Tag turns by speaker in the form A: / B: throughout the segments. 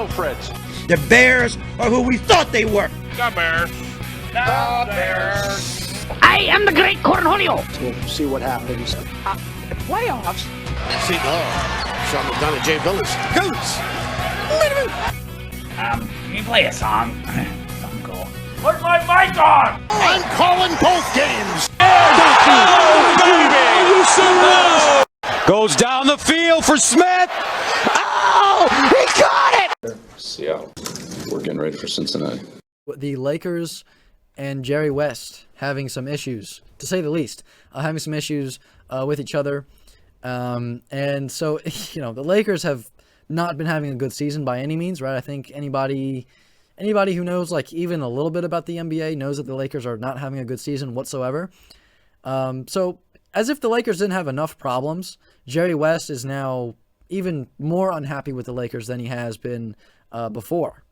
A: go, Fritz.
B: The Bears are who we thought they were.
A: The Bears. The Bears.
C: I am the great Cornholio.
D: We'll see what happens.
C: Playoffs?
D: See, Sean McDonough, Jay Billis. Goats!
C: Can you play a song? Something cool. Put my mic on!
D: I'm calling both games.
A: Oh, baby!
E: Are you serious? Goes down the field for Smith.
D: Oh, he got it!
F: Seattle. We're getting ready for Cincinnati.
G: The Lakers and Jerry West having some issues, to say the least, having some issues with each other. And so, the Lakers have not been having a good season by any means, right? I think anybody who knows, like, even a little bit about the NBA knows that the Lakers are not having a good season whatsoever. So, as if the Lakers didn't have enough problems, Jerry West is now even more unhappy with the Lakers than he has been before.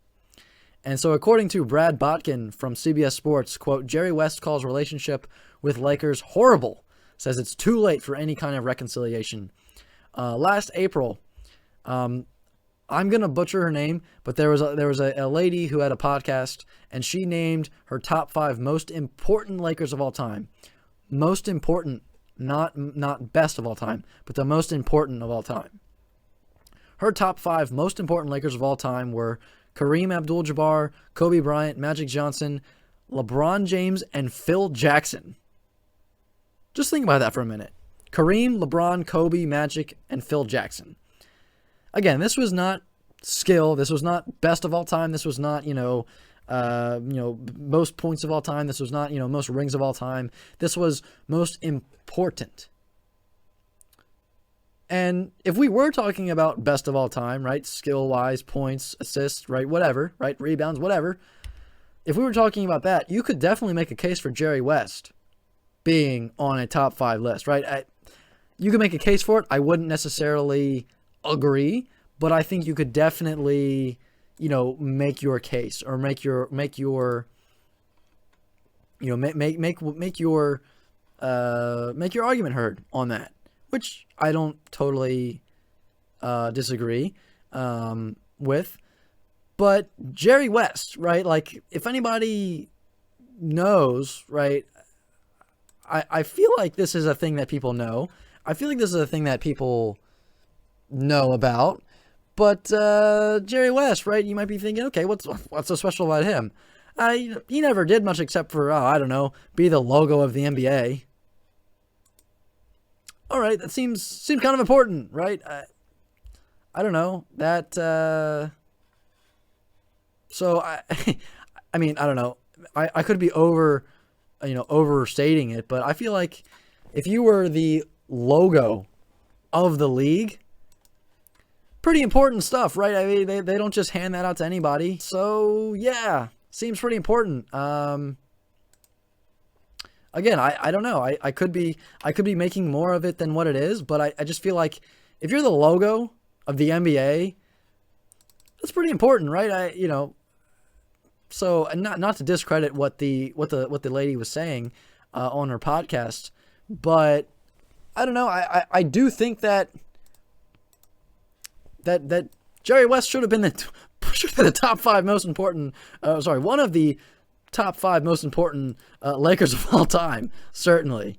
G: And so, according to Brad Botkin from CBS Sports, quote, Jerry West calls relationship with Lakers horrible, says it's too late for any kind of reconciliation. Last April, I'm going to butcher her name, but there was a lady who had a podcast, and she named her top 5 most important Lakers of all time. Most important, not best of all time, but the most important of all time. Her top 5 most important Lakers of all time were Kareem Abdul-Jabbar, Kobe Bryant, Magic Johnson, LeBron James, and Phil Jackson. Just think about that for a minute. Kareem, LeBron, Kobe, Magic, and Phil Jackson. Again, this was not skill. This was not best of all time. This was not, most points of all time. This was not, most rings of all time. This was most important. And if we were talking about best of all time, right, skill-wise, points, assists, right, whatever, right, rebounds, whatever, if we were talking about that, you could definitely make a case for Jerry West being on a top 5 list, right? You could make a case for it. I wouldn't necessarily agree, but I think you could definitely, make your case or make your argument heard on that, which I don't totally disagree with. But Jerry West, right? Like, if anybody knows, right, I feel like this is a thing that people know. I feel like this is a thing that people know about. But Jerry West, right, you might be thinking, okay, what's so special about him? He never did much except for, I don't know, be the logo of the NBA. All right, that seems kind of important, right? I don't know. That, so, I mean, I don't know. I could be overstating it, but I feel like if you were the logo of the league, pretty important stuff, right? I mean, they don't just hand that out to anybody. So, yeah, seems pretty important. Again, I don't know. I could be making more of it than what it is, but I just feel like if you're the logo of the NBA, that's pretty important, right? So, and not to discredit what the lady was saying on her podcast, but I don't know. I do think that Jerry West should have been the top 5 most important. One of the top 5 most important Lakers of all time, certainly.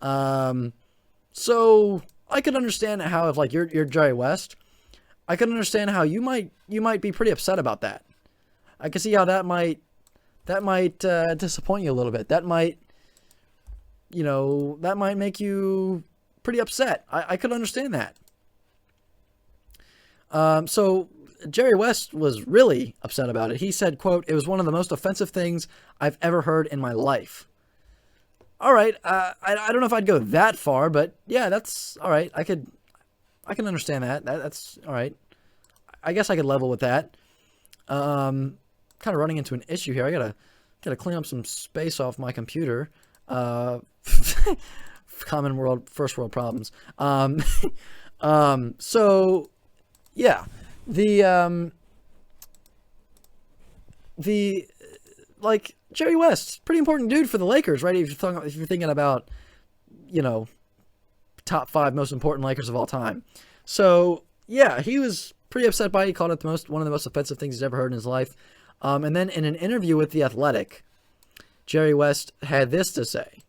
G: So I could understand how, if like you're Jerry West, I could understand how you might be pretty upset about that. I can see how that might disappoint you a little bit. That might make you pretty upset. I could understand that. So Jerry West was really upset about it. He said, quote, "It was one of the most offensive things I've ever heard in my life." All right. I don't know if I'd go that far, but yeah, that's all right. I can understand that. That's all right. I guess I could level with that. Kind of running into an issue here. I gotta clean up some space off my computer. First world problems. So yeah, the like Jerry West, pretty important dude for the Lakers, right? If you're thinking about, top 5 most important Lakers of all time. So yeah, he was pretty upset by it. He called it one of the most offensive things he's ever heard in his life. And then in an interview with The Athletic, Jerry West had this to say.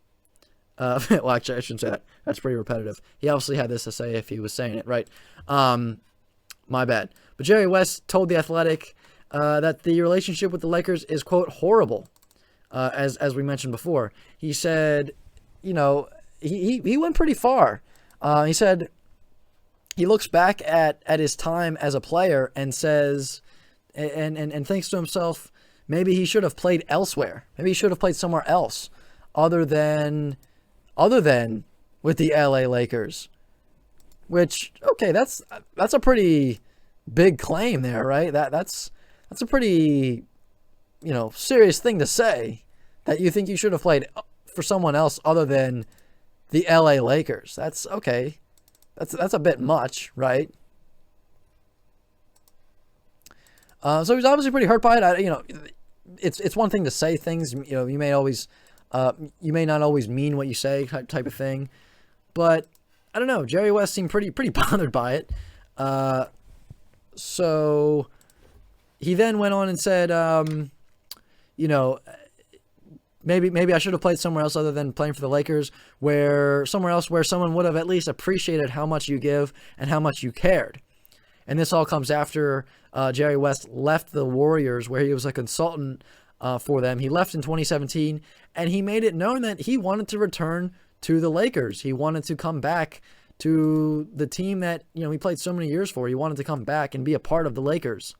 G: Well, actually, I shouldn't say that. That's pretty repetitive. He obviously had this to say if he was saying it right. My bad. But Jerry West told The Athletic that the relationship with the Lakers is, quote, horrible, as we mentioned before. He said, you know, he went pretty far. He said he looks back at his time as a player and says, and thinks to himself, maybe he should have played elsewhere. Maybe he should have played somewhere else other than with the LA Lakers. Which, okay, that's a pretty big claim there, right? That's a pretty, you know, serious thing to say, that you think you should have played for someone else other than the LA Lakers. That's okay. That's a bit much, right? So he's obviously pretty hurt by it. You know, it's one thing to say things. You know, you may not always mean what you say, type of thing. But I don't know. Jerry West seemed pretty bothered by it. So he then went on and said, you know, maybe I should have played somewhere else other than playing for the Lakers, somewhere else where someone would have at least appreciated how much you give and how much you cared. And this all comes after Jerry West left the Warriors, where he was a consultant for them. He left in 2017, and he made it known that he wanted to return to the Lakers. He wanted to come back to the team that, you know, he played so many years for. He wanted to come back and be a part of the Lakers.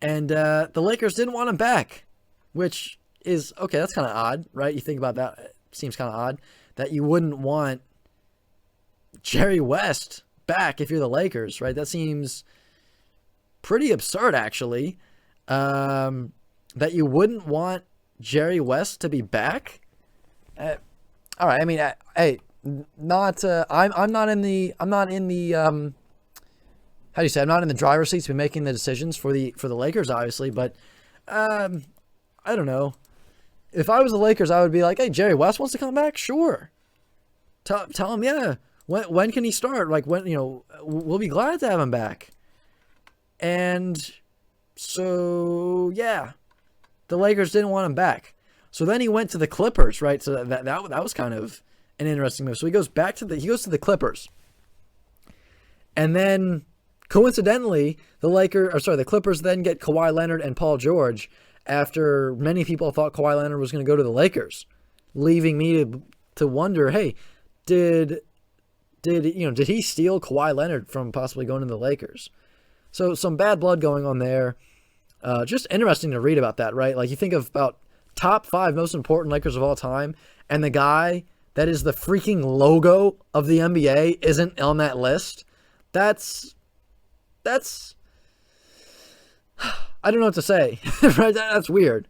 G: And the Lakers didn't want him back, which is, okay, that's kind of odd, right? You think about that. It seems kind of odd that you wouldn't want Jerry West back if you're the Lakers, right? That seems pretty absurd, actually, that you wouldn't want Jerry West to be back. All right, I mean, hey, I'm not in the how do you say? I'm not in the driver's seat to be making the decisions for the Lakers, obviously, but I don't know. If I was the Lakers, I would be like, hey, Jerry West wants to come back? Sure. Tell him, yeah. When can he start? Like, when, you know, we'll be glad to have him back. And so, yeah, the Lakers didn't want him back. So then he went to the Clippers, right? So that was kind of an interesting move. So he goes to the Clippers. And then coincidentally, the Clippers then get Kawhi Leonard and Paul George after many people thought Kawhi Leonard was going to go to the Lakers, leaving me to wonder, hey, did he steal Kawhi Leonard from possibly going to the Lakers? So some bad blood going on there. Just interesting to read about that, right? Like, you think of about top 5 most important Lakers of all time, and the guy that is the freaking logo of the NBA isn't on that list. That's I don't know what to say, right? That's weird.